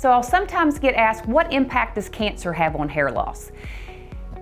So I'll sometimes get asked, what impact does cancer have on hair loss?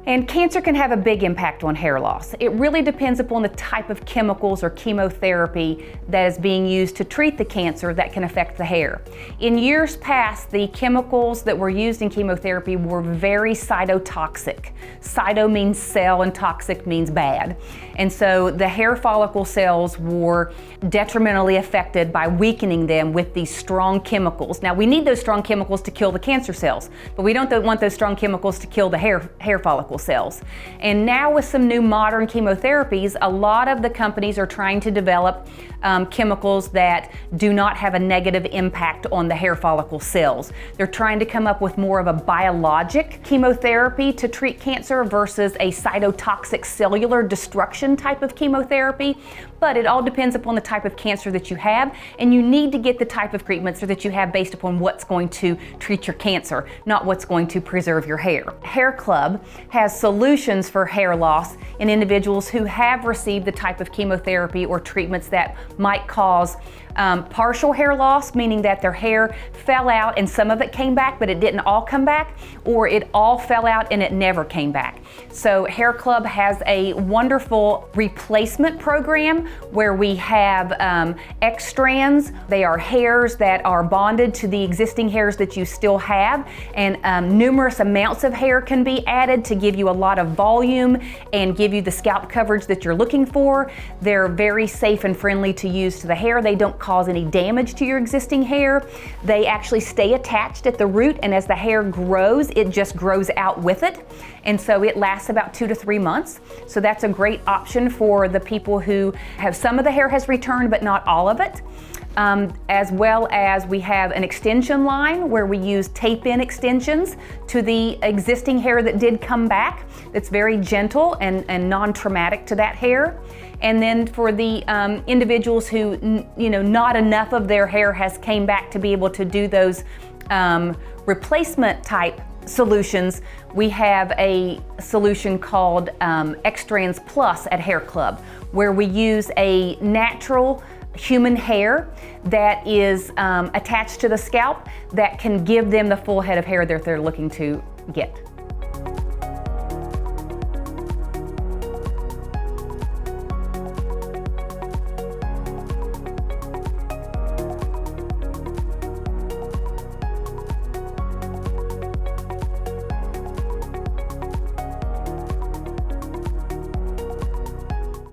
And cancer can have a big impact on hair loss. It really depends upon the type of chemicals or chemotherapy that is being used to treat the cancer that can affect the hair. In years past, the chemicals that were used in chemotherapy were very cytotoxic. Cyto means cell and toxic means bad. And so the hair follicle cells were detrimentally affected by weakening them with these strong chemicals. Now we need those strong chemicals to kill the cancer cells, but we don't want those strong chemicals to kill the hair follicle cells. And now with some new modern chemotherapies, a lot of the companies are trying to develop chemicals that do not have a negative impact on the hair follicle cells. They're trying to come up with more of a biologic chemotherapy to treat cancer versus a cytotoxic cellular destruction type of chemotherapy. But it all depends upon the type of cancer that you have, and you need to get the type of treatments that you have based upon what's going to treat your cancer, not what's going to preserve your hair. Hair Club has solutions for hair loss in individuals who have received the type of chemotherapy or treatments that might cause partial hair loss, meaning that their hair fell out and some of it came back, but it didn't all come back, or it all fell out and it never came back. So Hair Club has a wonderful replacement program where we have X-strands. They are hairs that are bonded to the existing hairs that you still have, and numerous amounts of hair can be added to give you a lot of volume and give you the scalp coverage that you're looking for. They're very safe and friendly to use to the hair. They don't cause any damage to your existing hair. They actually stay attached at the root, and as the hair grows, it just grows out with it. And so it lasts about 2 to 3 months. So that's a great option for the people who have some of the hair has returned, but not all of it. As well as we have an extension line where we use tape-in extensions to the existing hair that did come back. That's very gentle and non-traumatic to that hair. And then for the individuals who, not enough of their hair has came back to be able to do those replacement type solutions, we have a solution called X-strands Plus at Hair Club, where we use a natural human hair that is attached to the scalp that can give them the full head of hair that they're looking to get.